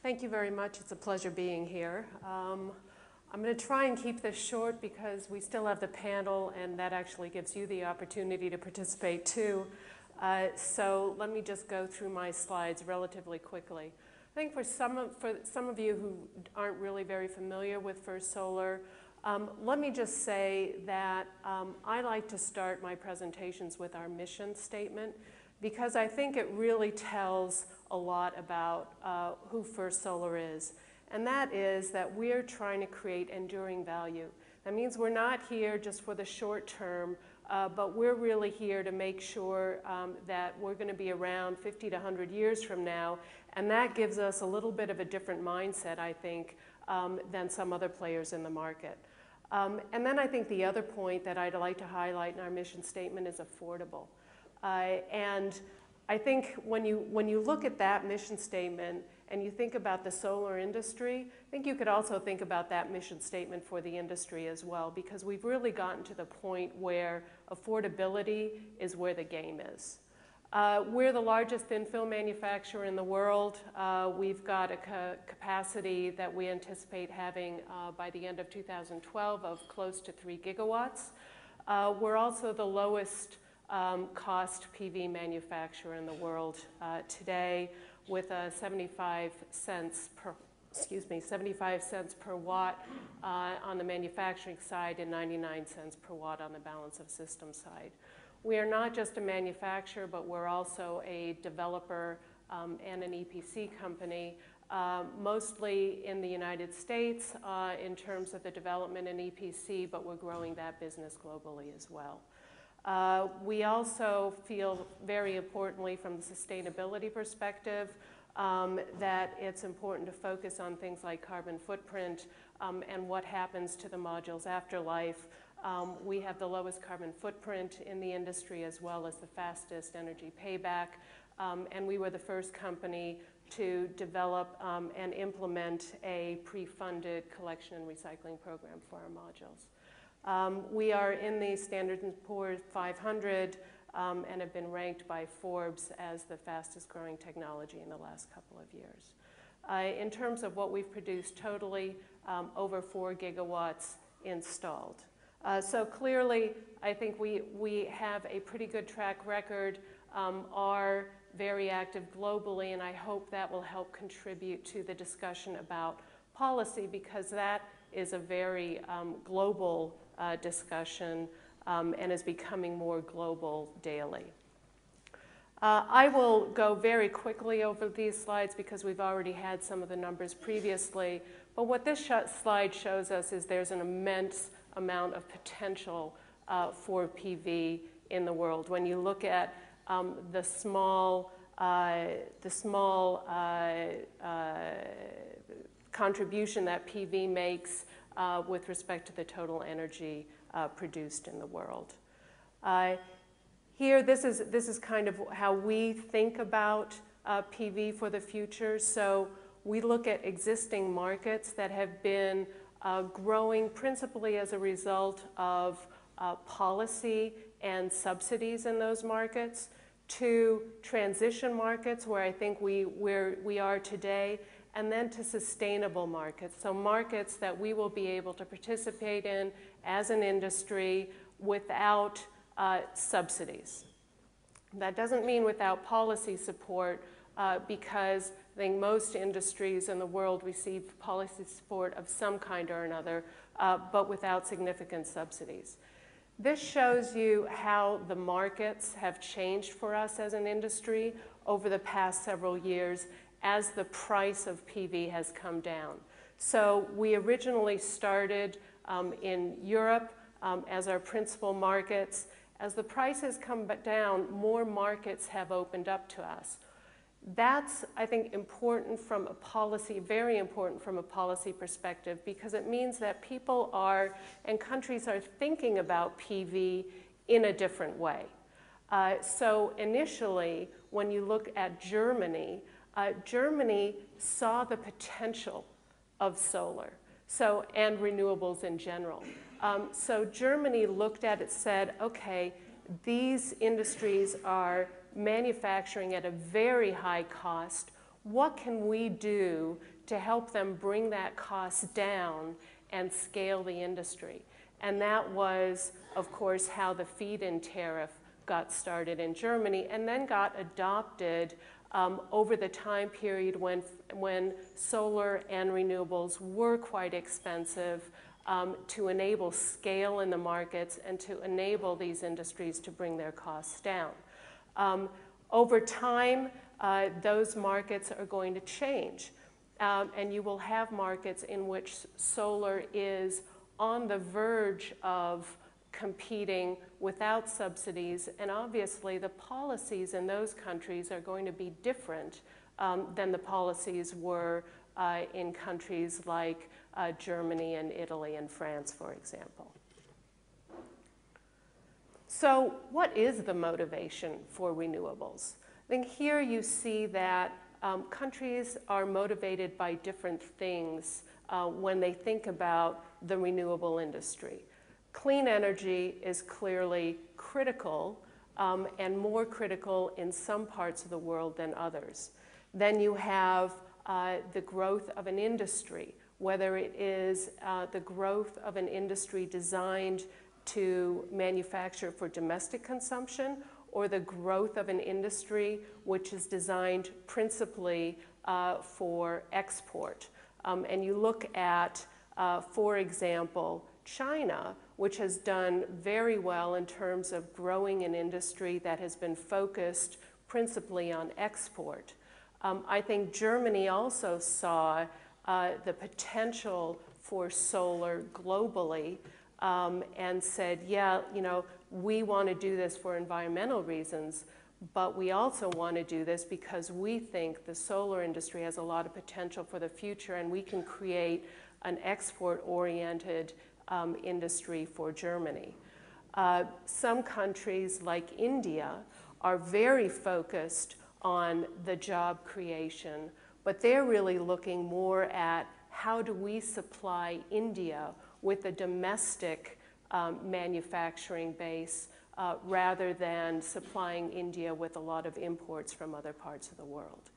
Thank you very much. It's a pleasure being here. I'm going to try and keep this short because we still have the panel, and that actually gives you the opportunity to participate too. So let me just go through my slides relatively quickly. I think for some of you who aren't really very familiar with First Solar, let me just say that I like to start my presentations with our mission statement because I think it really tells a lot about who First Solar is. And that is that we're trying to create enduring value. That means we're not here just for the short term, but we're really here to make sure that we're going to be around 50 to 100 years from now. And that gives us a little bit of a different mindset, I think, than some other players in the market. And then I think the other point that I'd like to highlight in our mission statement is affordable. And I think when you look at that mission statement and you think about the solar industry, I think you could also think about that mission statement for the industry as well, because we've really gotten to the point where affordability is where the game is. We're the largest thin film manufacturer in the world. We've got a capacity that we anticipate having by the end of 2012 of close to 3 gigawatts. We're also the lowest cost PV manufacturer in the world today, with 75 cents per watt on the manufacturing side and 99 cents per watt on the balance of system side. We are not just a manufacturer, but we're also a developer and an EPC company, mostly in the United States in terms of the development in EPC, but we're growing that business globally as well. We also feel very importantly from the sustainability perspective that it's important to focus on things like carbon footprint and what happens to the module's afterlife. We have the lowest carbon footprint in the industry as well as the fastest energy payback, and we were the first company to develop and implement a pre-funded collection and recycling program for our modules. We are in the Standard & Poor's 500 and have been ranked by Forbes as the fastest growing technology in the last couple of years. In terms of what we've produced totally, over 4 gigawatts installed. So clearly, I think we have a pretty good track record, are very active globally, and I hope that will help contribute to the discussion about policy, because that is a very global discussion and is becoming more global daily. I will go very quickly over these slides because we've already had some of the numbers previously, but what this slide shows us is there's an immense amount of potential for PV in the world. When you look at the small contribution that PV makes with respect to the total energy produced in the world. Here, this is kind of how we think about PV for the future. So we look at existing markets that have been growing principally as a result of policy and subsidies in those markets, to transition markets where I think we are today, and then to sustainable markets. So markets that we will be able to participate in as an industry without subsidies. That doesn't mean without policy support, because I think most industries in the world receive policy support of some kind or another, but without significant subsidies. This shows you how the markets have changed for us as an industry over the past several years as the price of PV has come down. So we originally started in Europe as our principal markets. As the prices come down, more markets have opened up to us. That's, I think, important from a policy, very important from a policy perspective, because it means that people are, and countries are thinking about PV in a different way. So initially, when you look at Germany, Germany saw the potential of solar, and renewables in general. So Germany looked at it, said, okay, these industries are manufacturing at a very high cost. what can we do to help them bring that cost down and scale the industry? And that was, of course, how the feed-in tariff got started in Germany and then got adopted over the time period when solar and renewables were quite expensive, to enable scale in the markets and to enable these industries to bring their costs down. Over time, those markets are going to change, and you will have markets in which solar is on the verge of competing without subsidies, and obviously the policies in those countries are going to be different than the policies were in countries like Germany and Italy and France, for example. So what is the motivation for renewables? I think here you see that countries are motivated by different things when they think about the renewable industry. Clean energy is clearly critical, and more critical in some parts of the world than others. Then you have the growth of an industry, whether it is the growth of an industry designed to manufacture for domestic consumption, or the growth of an industry which is designed principally for export. And you look at, for example, China, which has done very well in terms of growing an industry that has been focused principally on export. I think Germany also saw the potential for solar globally and said, yeah, you know, we want to do this for environmental reasons, but we also want to do this because we think the solar industry has a lot of potential for the future, and we can create an export-oriented industry for Germany. Some countries like India are very focused on the job creation, but they're really looking more at how do we supply India with a domestic manufacturing base rather than supplying India with a lot of imports from other parts of the world.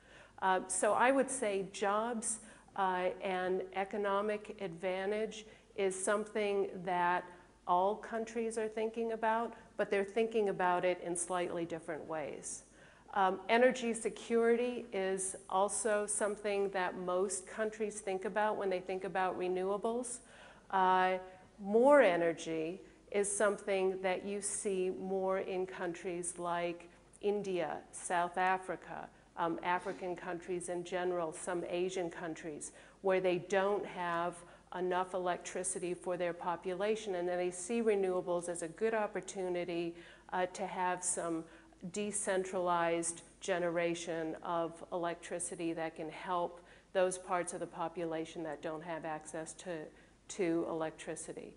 So I would say jobs and economic advantage is something that all countries are thinking about, but they're thinking about it in slightly different ways. Energy security is also something that most countries think about when they think about renewables. More energy is something that you see more in countries like India, South Africa, African countries in general, some Asian countries, where they don't have enough electricity for their population, and then they see renewables as a good opportunity to have some decentralized generation of electricity that can help those parts of the population that don't have access to electricity.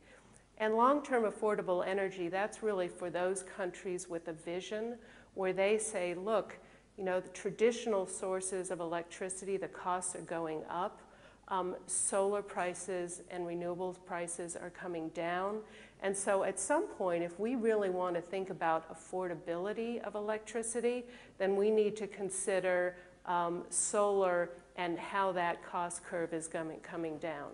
And long-term affordable energy, that's really for those countries with a vision where they say, look, you know, the traditional sources of electricity, the costs are going up. Solar prices and renewables prices are coming down. And so at some point, if we really want to think about affordability of electricity, then we need to consider solar and how that cost curve is coming down.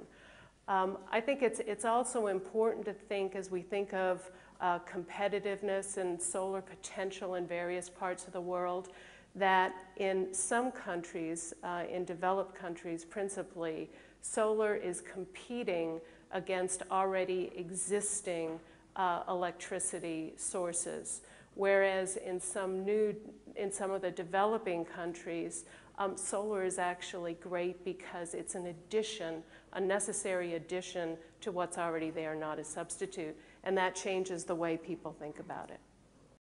I think it's also important to think, as we think of competitiveness and solar potential in various parts of the world, that in some countries, in developed countries principally, solar is competing against already existing electricity sources, whereas in some of the developing countries, solar is actually great because it's an addition, a necessary addition to what's already there, not a substitute, and that changes the way people think about it.